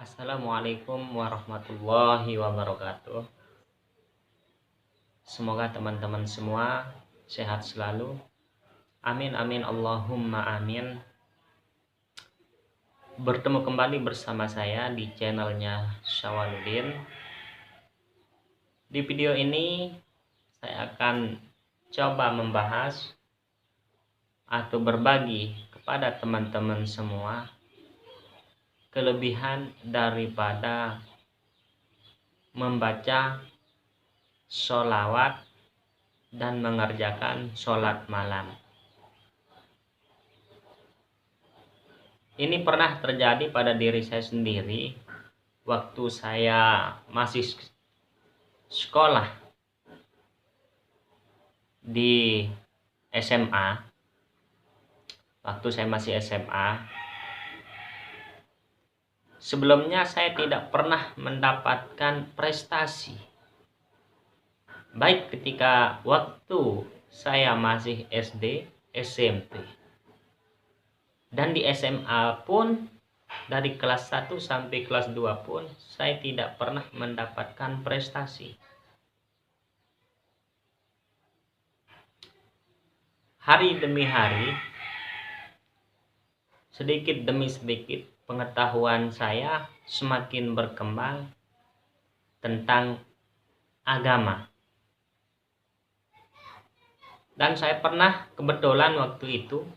Assalamualaikum warahmatullahi wabarakatuh. Semoga teman-teman semua sehat selalu. Amin amin Allahumma amin. Bertemu kembali bersama saya di channelnya Syawaludin. Di video ini saya akan coba membahas atau berbagi kepada teman-teman semua kelebihan daripada membaca sholawat dan mengerjakan sholat malam. Ini pernah terjadi pada diri saya sendiri waktu saya masih sekolah di SMA. Waktu saya masih SMA, sebelumnya saya tidak pernah mendapatkan prestasi, baik ketika waktu saya masih SD, SMP, dan di SMA pun, dari kelas 1 sampai kelas 2 pun saya tidak pernah mendapatkan prestasi. Hari demi hari, sedikit demi sedikit pengetahuan saya semakin berkembang tentang agama. Dan saya pernah kebetulan waktu itu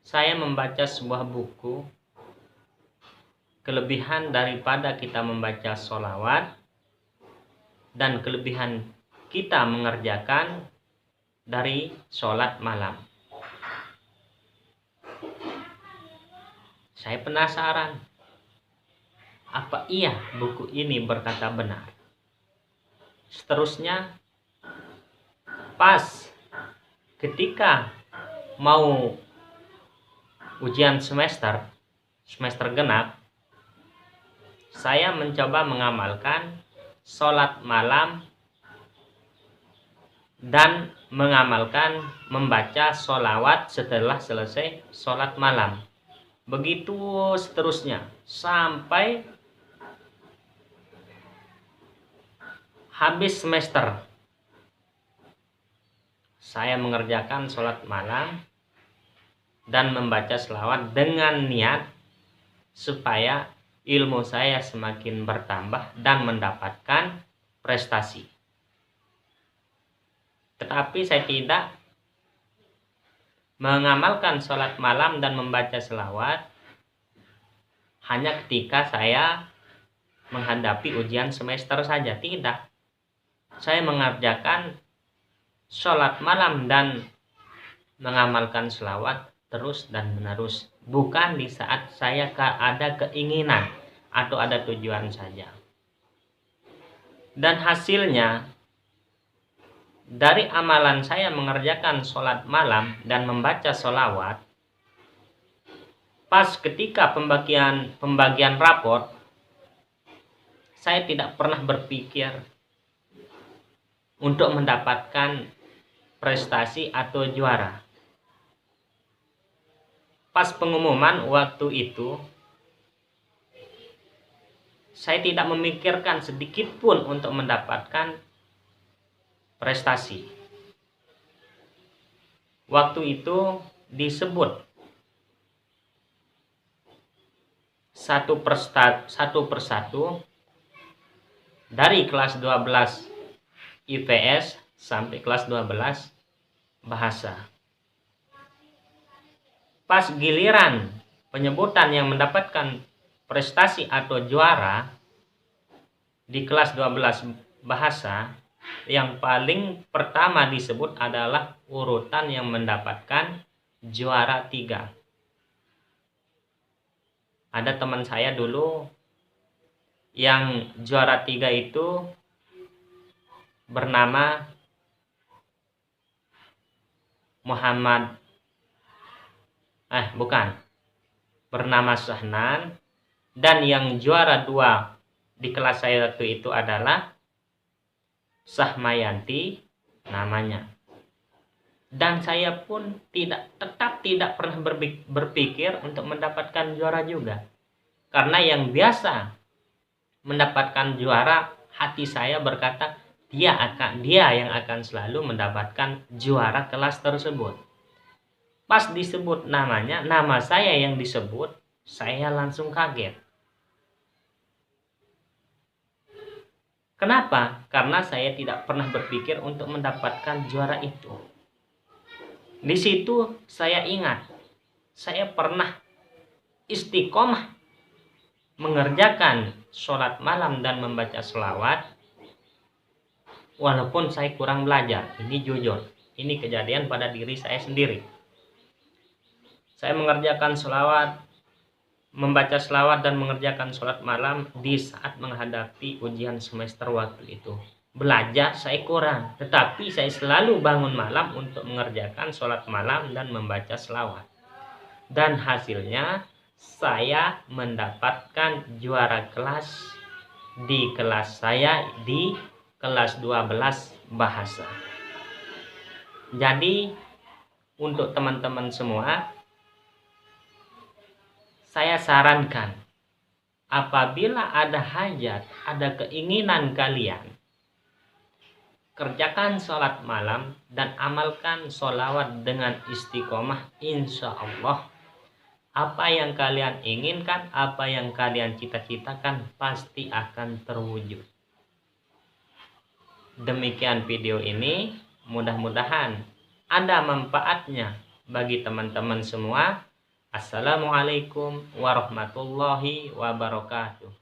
saya membaca sebuah buku kelebihan daripada kita membaca sholawat dan kelebihan kita mengerjakan dari sholat malam. Saya penasaran, apa iya buku ini berkata benar? Seterusnya, pas ketika mau ujian semester genap, saya mencoba mengamalkan sholat malam dan mengamalkan membaca sholawat setelah selesai sholat malam. Begitu seterusnya sampai habis semester. Saya mengerjakan sholat malam dan membaca sholawat dengan niat supaya ilmu saya semakin bertambah dan mendapatkan prestasi. Tetapi saya tidak mengamalkan sholat malam dan membaca sholawat hanya ketika saya menghadapi ujian semester saja. Tidak. Saya mengerjakan sholat malam dan mengamalkan sholawat terus dan menerus. Bukan di saat saya ada keinginan atau ada tujuan saja. Dan hasilnya, dari amalan saya mengerjakan sholat malam dan membaca sholawat, pas ketika pembagian raport, saya tidak pernah berpikir untuk mendapatkan prestasi atau juara. Pas pengumuman waktu itu, saya tidak memikirkan sedikit pun untuk mendapatkan prestasi. Waktu itu disebut satu persatu dari kelas 12 IPS sampai kelas 12 bahasa. Pas giliran penyebutan yang mendapatkan prestasi atau juara di kelas 12 bahasa, yang paling pertama disebut adalah urutan yang mendapatkan juara 3. Ada teman saya dulu yang juara 3 itu bernama bernama Sahnan, dan yang juara 2 di kelas saya waktu itu adalah Sahmayanti namanya. Dan saya pun tetap tidak pernah berpikir untuk mendapatkan juara juga. Karena yang biasa mendapatkan juara, hati saya berkata dia yang akan selalu mendapatkan juara kelas tersebut. Pas disebut namanya, nama saya yang disebut, saya langsung kaget. Kenapa? Karena saya tidak pernah berpikir untuk mendapatkan juara itu. Di situ saya ingat, saya pernah istiqomah mengerjakan sholat malam dan membaca selawat, walaupun saya kurang belajar. Ini jujur, ini kejadian pada diri saya sendiri. Saya mengerjakan selawat, membaca selawat dan mengerjakan sholat malam di saat menghadapi ujian semester waktu itu. Belajar saya kurang, tetapi saya selalu bangun malam untuk mengerjakan sholat malam dan membaca selawat. Dan hasilnya saya mendapatkan juara kelas di kelas saya, di kelas 12 bahasa. Jadi untuk teman-teman semua, saya sarankan, apabila ada hajat, ada keinginan kalian, kerjakan sholat malam dan amalkan sholawat dengan istiqomah. Insya Allah, apa yang kalian inginkan, apa yang kalian cita-citakan pasti akan terwujud. Demikian video ini, mudah-mudahan ada manfaatnya bagi teman-teman semua. Assalamualaikum warahmatullahi wabarakatuh.